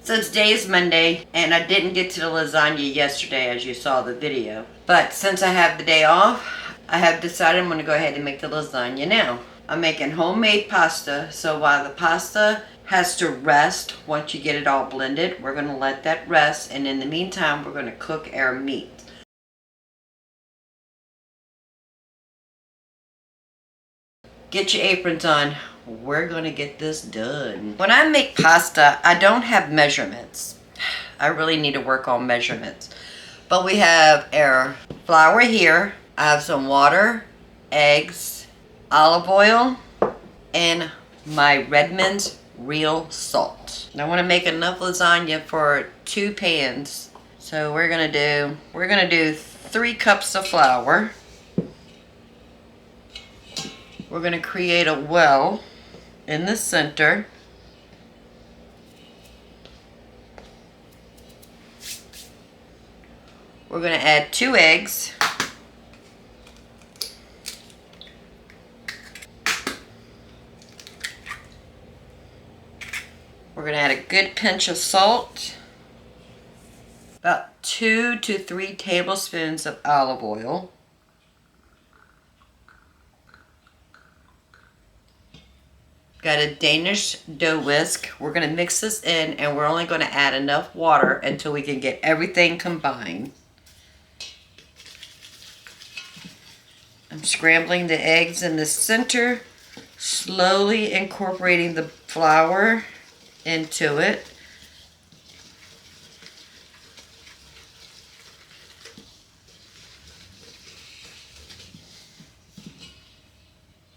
So today is Monday, and I didn't get to the lasagna yesterday as you saw the video. But since I have the day off, I have decided I'm going to go ahead and make the lasagna now. I'm making homemade pasta, so while the pasta has to rest once you get it all blended, we're going to let that rest, and in the meantime, we're going to cook our meat. Get your aprons on. We're going to get this done. When I make pasta, I don't have measurements. I really need to work on measurements. But we have our flour here. I have some water, eggs, olive oil, and my Redmond's real salt. And I want to make enough lasagna for 2 pans. So we're gonna do 3 cups of flour. We're gonna create a well in the center. We're going to add 2 eggs. We're going to add a good pinch of salt. About 2 to 3 tablespoons of olive oil. Got a Danish dough whisk. We're going to mix this in, and we're only going to add enough water until we can get everything combined. I'm scrambling the eggs in the center, slowly incorporating the flour into it.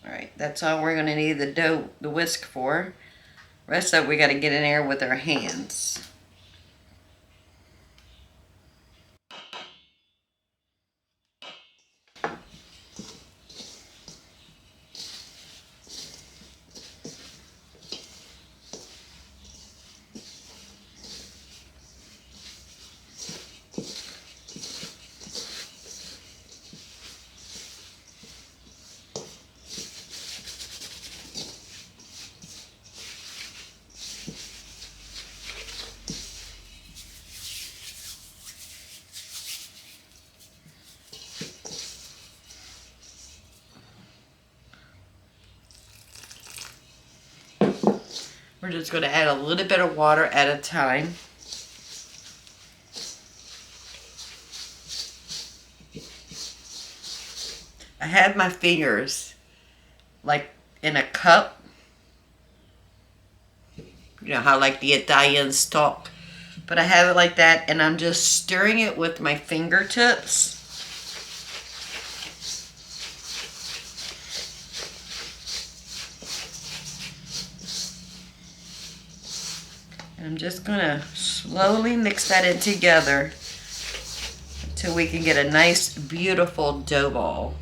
Alright, that's all we're going to need the whisk for. Rest of it we got to get in there with our hands. We're just going to add a little bit of water at a time. I had my fingers like in a cup. You know how like the Italians talk. But I have it like that, and I'm just stirring it with my fingertips. And I'm just going to slowly mix that in together until we can get a nice, beautiful dough ball.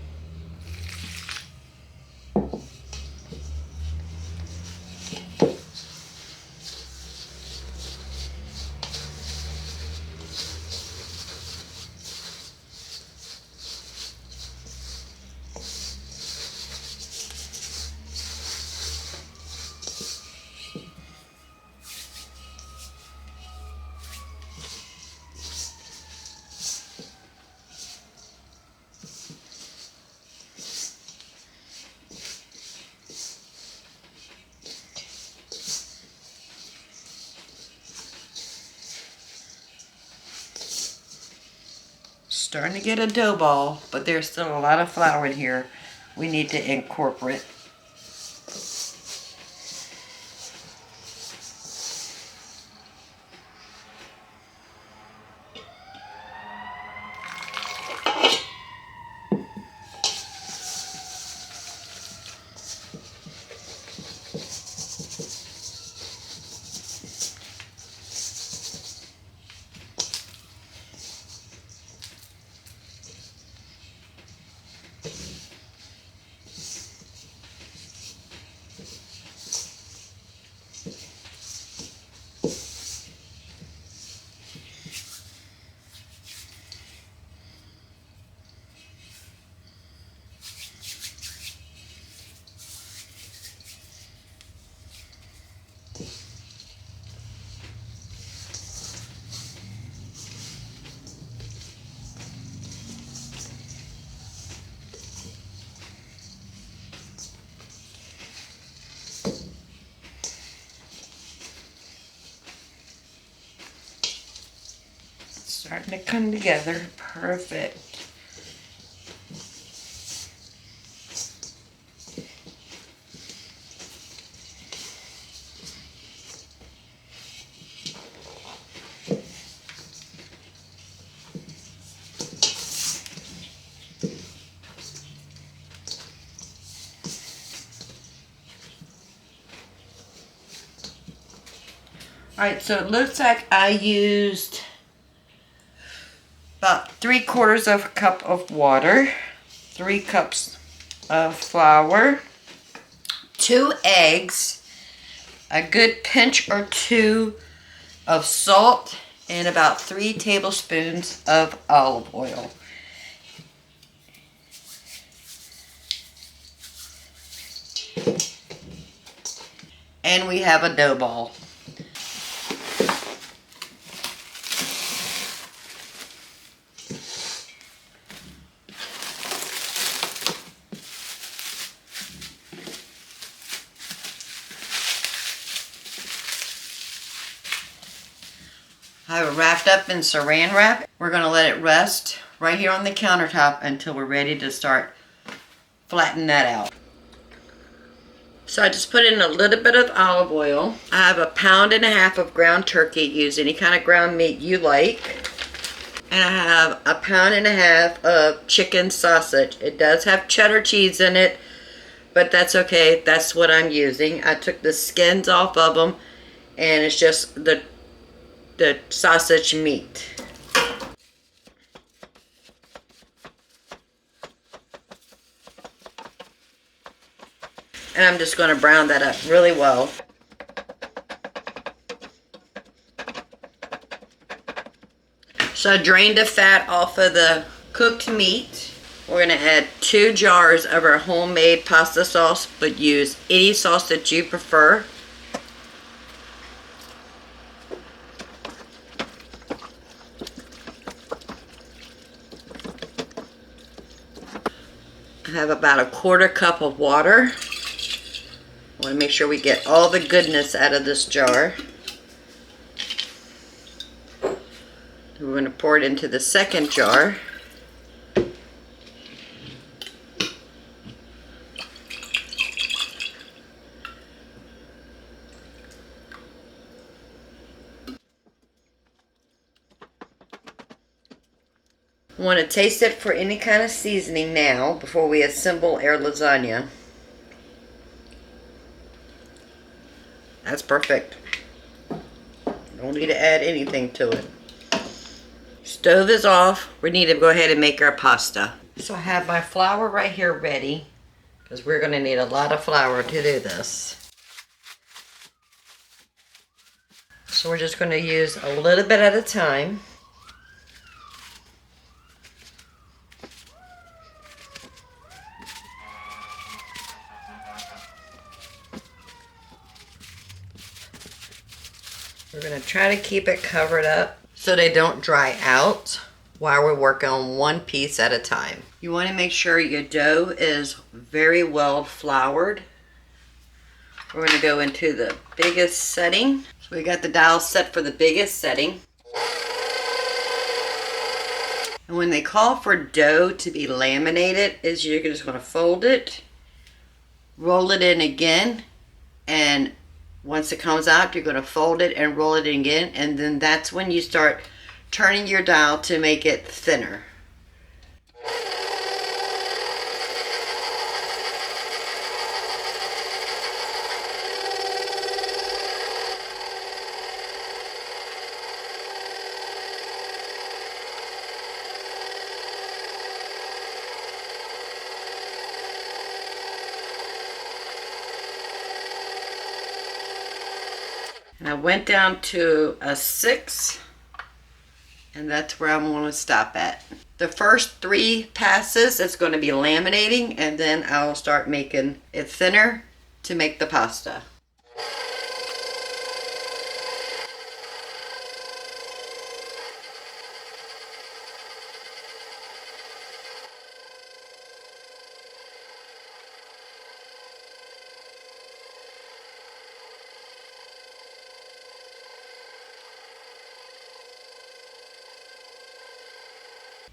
Starting to get a dough ball, but there's still a lot of flour in here we need to incorporate. Starting to come together. Perfect. Alright, so it looks like I used about 3/4 of a cup of water, 3 cups of flour, 2 eggs, a good pinch or 2 of salt, and about 3 tablespoons of olive oil. And we have a dough ball. I have it wrapped up in saran wrap. We're going to let it rest right here on the countertop until we're ready to start flattening that out. So I just put in a little bit of olive oil. I have 1.5 pounds of ground turkey. Use any kind of ground meat you like. And I have 1.5 pounds of chicken sausage. It does have cheddar cheese in it, but that's okay. That's what I'm using. I took the skins off of them, and it's just the sausage meat. And I'm just going to brown that up really well. So I drained the fat off of the cooked meat. We're going to add 2 jars of our homemade pasta sauce, but use any sauce that you prefer. I have about 1/4 cup of water. I want to make sure we get all the goodness out of this jar. We're going to pour it into the second jar. I want to taste it for any kind of seasoning now before we assemble our lasagna. That's perfect. Don't need to add anything to it. Stove is off. We need to go ahead and make our pasta. So I have my flour right here ready, because we're going to need a lot of flour to do this. So we're just going to use a little bit at a time. We're going to try to keep it covered up so they don't dry out while we're working on one piece at a time. You want to make sure your dough is very well floured. We're going to go into the biggest setting. So we got the dial set for the biggest setting. And when they call for dough to be laminated, is you're just going to fold it, roll it in again, and once it comes out, you're going to fold it and roll it in again, and then that's when you start turning your dial to make it thinner. And I went down to a 6, and that's where I'm going to stop at. The first 3 passes, it's going to be laminating, and then I'll start making it thinner to make the pasta.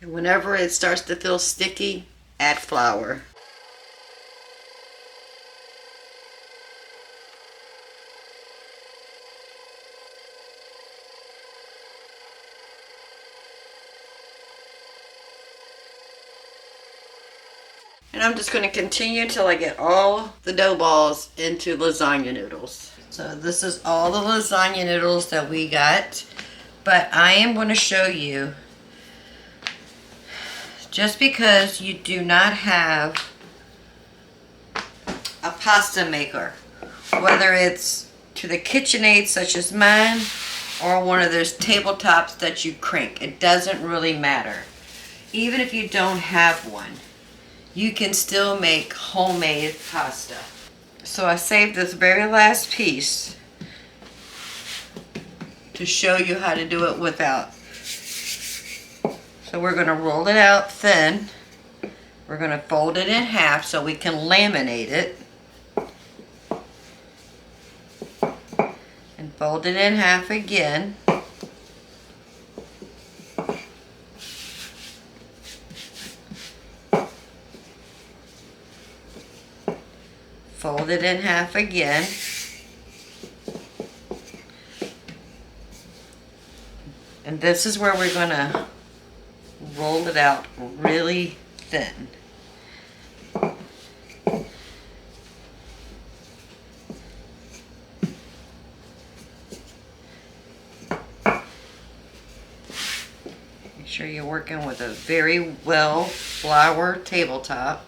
And whenever it starts to feel sticky, add flour. And I'm just going to continue until I get all the dough balls into lasagna noodles. So this is all the lasagna noodles that we got. But I am going to show you, just because you do not have a pasta maker, whether it's to the KitchenAid such as mine or one of those tabletops that you crank, it doesn't really matter. Even if you don't have one, you can still make homemade pasta. So I saved this very last piece to show you how to do it without. So we're going to roll it out thin. We're going to fold it in half so we can laminate it. And fold it in half again. Fold it in half again. And this is where we're going to roll it out really thin. Make sure you're working with a very well floured tabletop.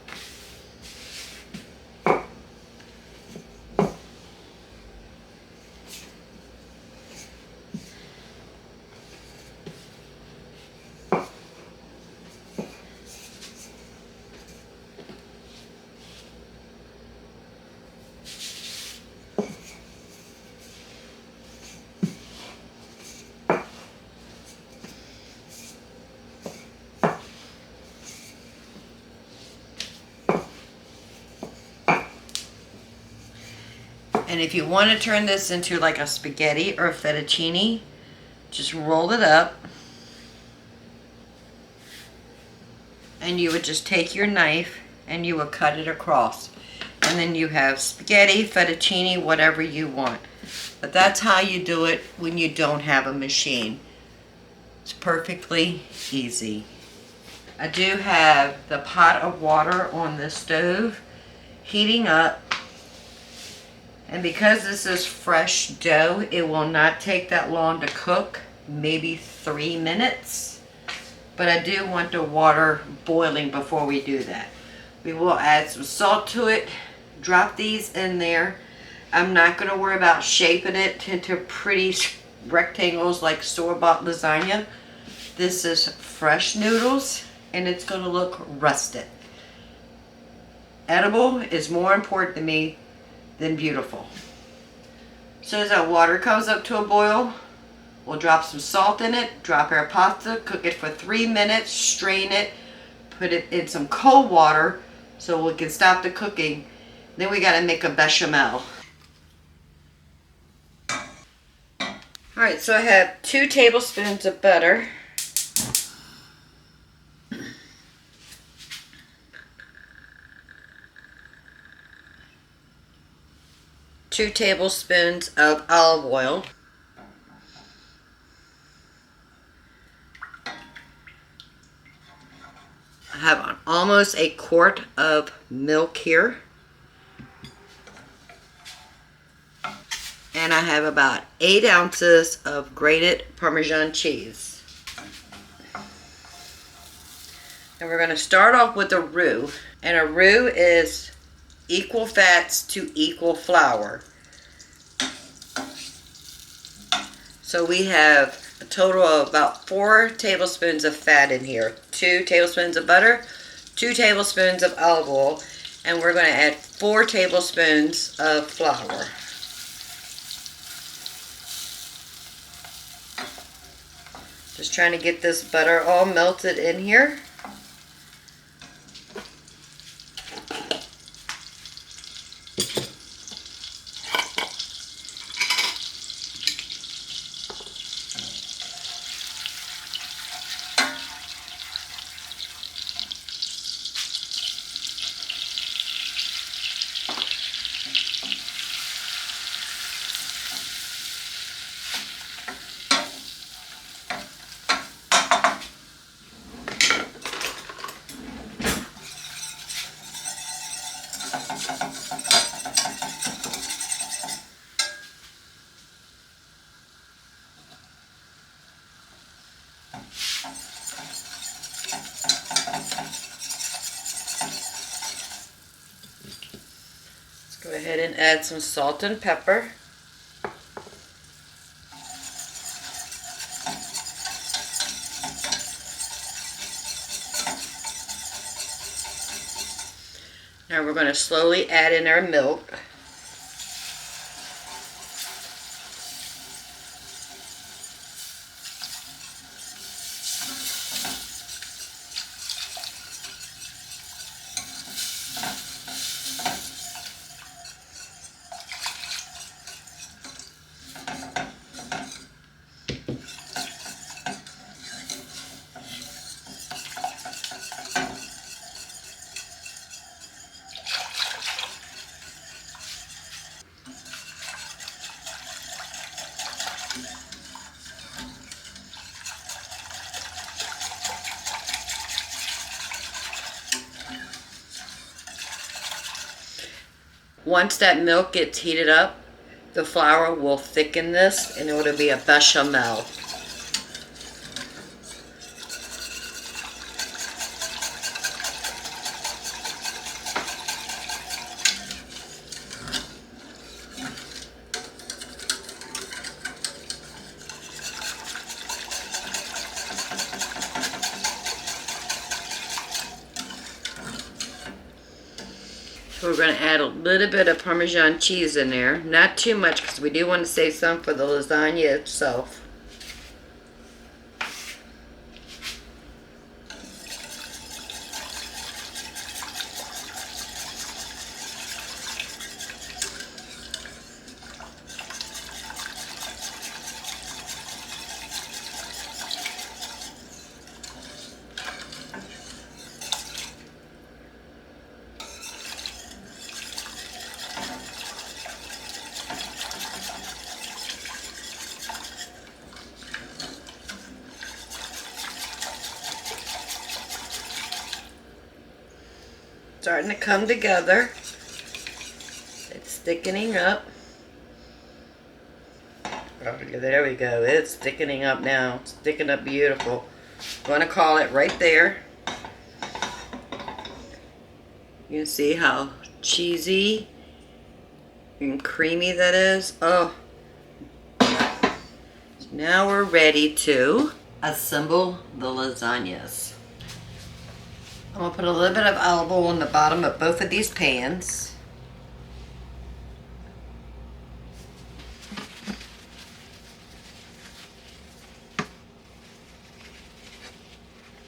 And if you want to turn this into like a spaghetti or a fettuccine, just roll it up. And you would just take your knife and you would cut it across. And then you have spaghetti, fettuccine, whatever you want. But that's how you do it when you don't have a machine. It's perfectly easy. I do have the pot of water on the stove heating up. And because this is fresh dough, it will not take that long to cook, maybe 3 minutes. But I do want the water boiling before we do that. We will add some salt to it, drop these in there. I'm not going to worry about shaping it into pretty rectangles like store-bought lasagna. This is fresh noodles and it's going to look rusted. Edible is more important to me than beautiful. As soon as that water comes up to a boil, we'll drop some salt in it, drop our pasta, cook it for 3 minutes, strain it, put it in some cold water so we can stop the cooking. Then we got to make a bechamel. Alright, so I have 2 tablespoons of butter. Two tablespoons of olive oil. I have almost a quart of milk here. And I have about 8 ounces of grated Parmesan cheese. And we're going to start off with a roux. And a roux is equal fats to equal flour. So we have a total of about 4 tablespoons of fat in here. 2 tablespoons of butter, 2 tablespoons of olive oil, and we're going to add 4 tablespoons of flour. Just trying to get this butter all melted in here. Let's go ahead and add some salt and pepper. Now we're going to slowly add in our milk. Once that milk gets heated up, the flour will thicken this and it will be a bechamel. So we're going to add a little bit of Parmesan cheese in there. Not too much because we do want to save some for the lasagna itself. Starting to come together. It's thickening up. Oh, there we go. It's thickening up now. It's thickening up beautiful. I'm going to call it right there. You can see how cheesy and creamy that is. Oh. So now we're ready to assemble the lasagnas. I'm going to put a little bit of olive oil on the bottom of both of these pans.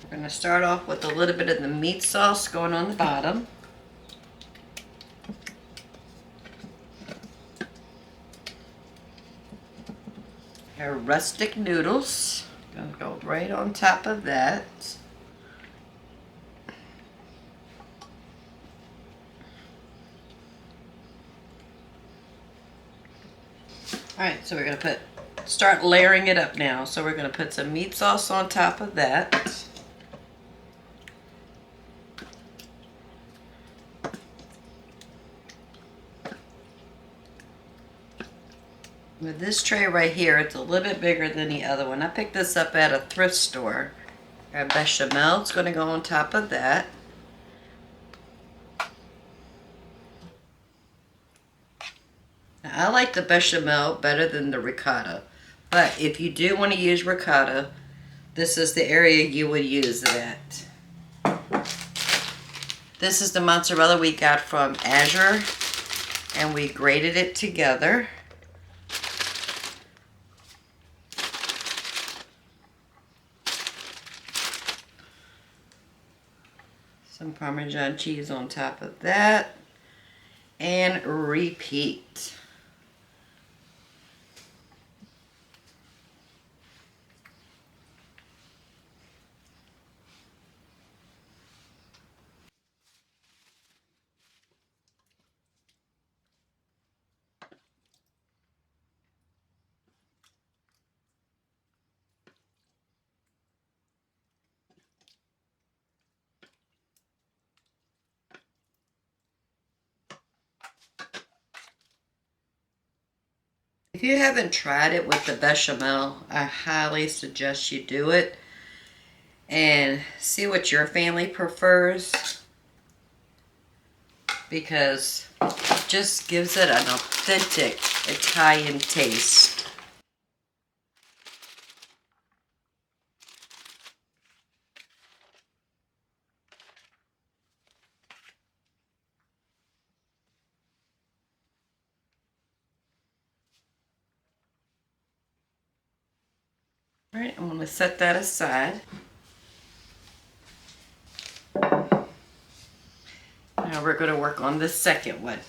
We're going to start off with a little bit of the meat sauce going on the bottom. Our rustic noodles. Going to go right on top of that. Alright, so we're going to start layering it up now. So we're going to put some meat sauce on top of that. With this tray right here, it's a little bit bigger than the other one. I picked this up at a thrift store. Our bechamel is going to go on top of that. Now, I like the bechamel better than the ricotta. But if you do want to use ricotta, this is the area you would use that. This is the mozzarella we got from Azure, and we grated it together. Some Parmesan cheese on top of that, and repeat. If you haven't tried it with the bechamel, I highly suggest you do it. and see what your family prefers, because it just gives it an authentic Italian taste. All right, I'm going to set that aside. Now we're going to work on the second one.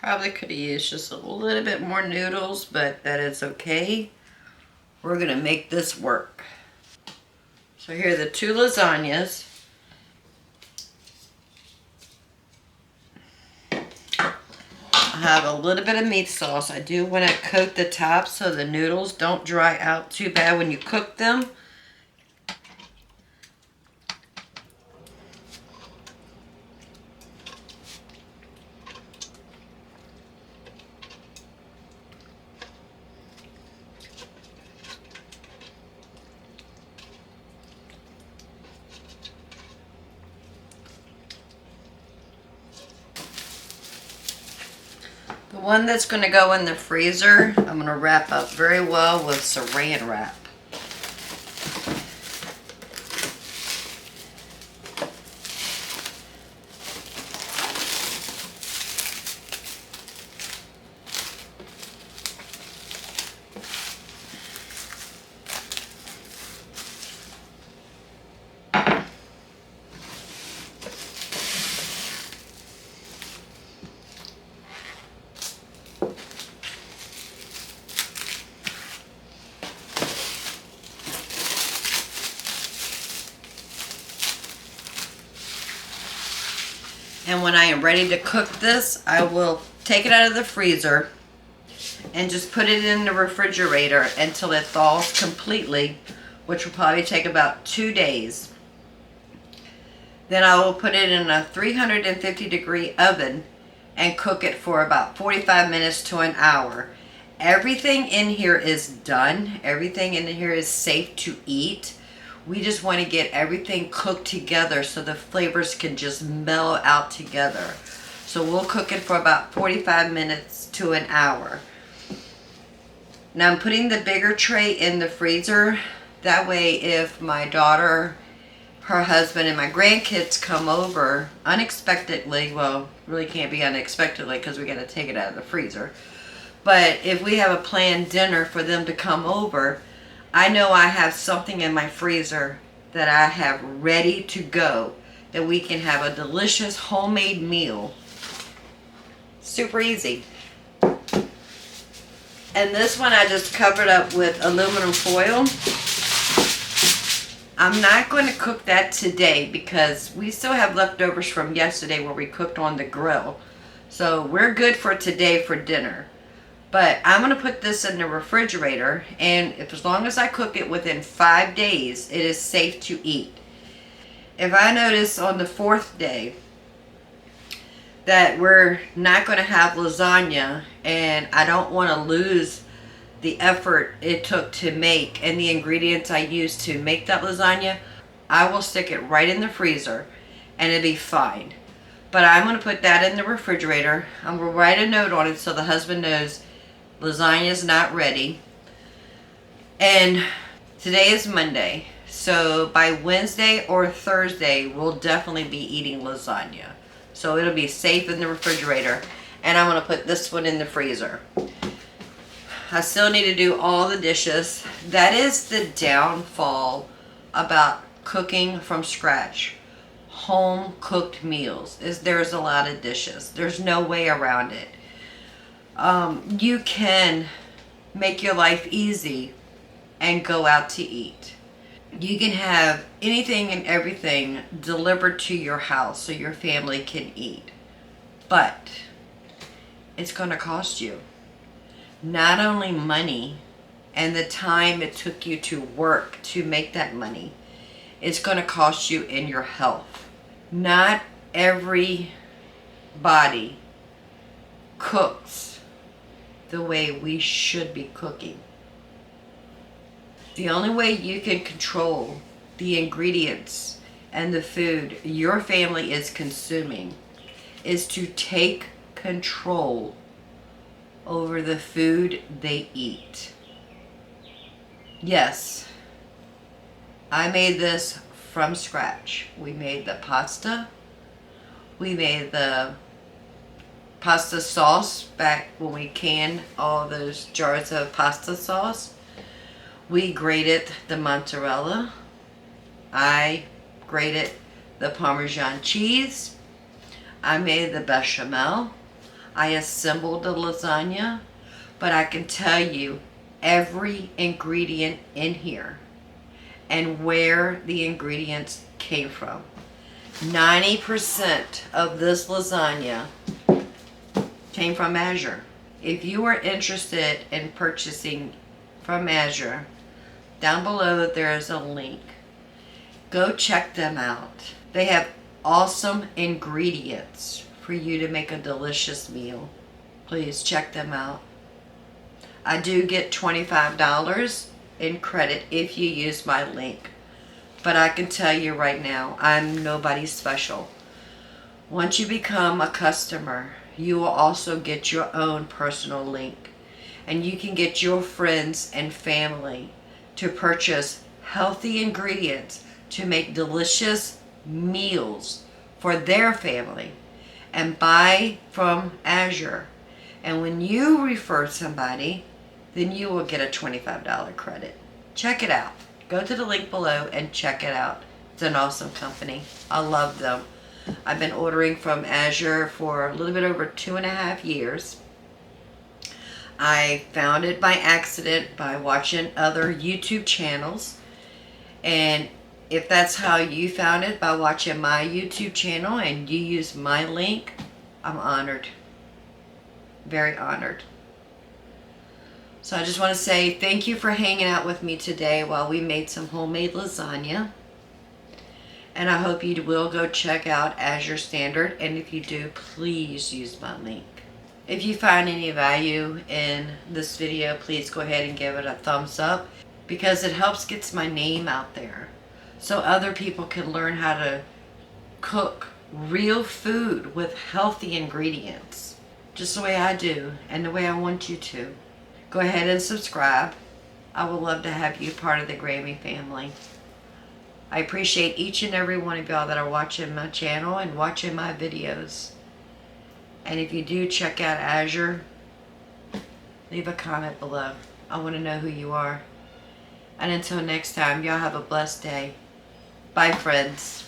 Probably could have used just a little bit more noodles, but that is okay. We're going to make this work. So here are the 2 lasagnas. I have a little bit of meat sauce. I do want to coat the top so the noodles don't dry out too bad when you cook them. The one that's going to go in the freezer, I'm going to wrap up very well with saran wrap. And when I am ready to cook this, I will take it out of the freezer and just put it in the refrigerator until it thaws completely, which will probably take about 2 days. Then I will put it in a 350-degree oven and cook it for about 45 minutes to an hour. Everything in here is done. Everything in here is safe to eat. We just want to get everything cooked together so the flavors can just mellow out together. So we'll cook it for about 45 minutes to an hour. Now I'm putting the bigger tray in the freezer. That way if my daughter, her husband, and my grandkids come over unexpectedly, well, really can't be unexpectedly because we got to take it out of the freezer. But if we have a planned dinner for them to come over, I know I have something in my freezer that I have ready to go, that we can have a delicious homemade meal. Super easy. And this one I just covered up with aluminum foil. I'm not going to cook that today because we still have leftovers from yesterday where we cooked on the grill. So we're good for today for dinner. But I'm going to put this in the refrigerator, and as long as I cook it within 5 days, it is safe to eat. If I notice on the 4th day that we're not going to have lasagna, and I don't want to lose the effort it took to make and the ingredients I used to make that lasagna, I will stick it right in the freezer and it'll be fine. But I'm going to put that in the refrigerator. I'm going to write a note on it so the husband knows lasagna is not ready. And today is Monday, so by Wednesday or Thursday we'll definitely be eating lasagna. So it'll be safe in the refrigerator, and I'm going to put this one in the freezer. I still need to do all the dishes. That is the downfall about cooking from scratch. Home cooked meals is there's a lot of dishes. There's no way around it. You can make your life easy and go out to eat. You can have anything and everything delivered to your house so your family can eat. But it's going to cost you not only money and the time it took you to work to make that money, it's going to cost you in your health. Not every body cooks the way we should be cooking. The only way you can control the ingredients and the food your family is consuming is to take control over the food they eat. Yes, I made this from scratch. We made the pasta. We made the pasta sauce back when we canned all those jars of pasta sauce. We grated the mozzarella. I grated the Parmesan cheese. I made the bechamel. I assembled the lasagna. But I can tell you every ingredient in here and where the ingredients came from. 90% of this lasagna came from Azure. If you are interested in purchasing from Azure, down below there's a link. Go check them out. They have awesome ingredients for you to make a delicious meal. Please check them out. I do get $25 in credit if you use my link. But I can tell you right now, I'm nobody special. Once you become a customer, you will also get your own personal link. And you can get your friends and family to purchase healthy ingredients to make delicious meals for their family and buy from Azure. And when you refer somebody, then you will get a $25 credit. Check it out. Go to the link below and check it out. It's an awesome company. I love them. I've been ordering from Azure for a little bit over 2.5 years. I found it by accident by watching other YouTube channels. And if that's how you found it, by watching my YouTube channel and you use my link, I'm honored. Very honored. So I just want to say thank you for hanging out with me today while we made some homemade lasagna. And I hope you will go check out Azure Standard. And if you do, please use my link. If you find any value in this video, please go ahead and give it a thumbs up, because it helps get my name out there so other people can learn how to cook real food with healthy ingredients, just the way I do and the way I want you to. Go ahead and subscribe. I would love to have you part of the Grammy family. I appreciate each and every one of y'all that are watching my channel and watching my videos. And if you do check out Azure, leave a comment below. I want to know who you are. And until next time, y'all have a blessed day. Bye, friends.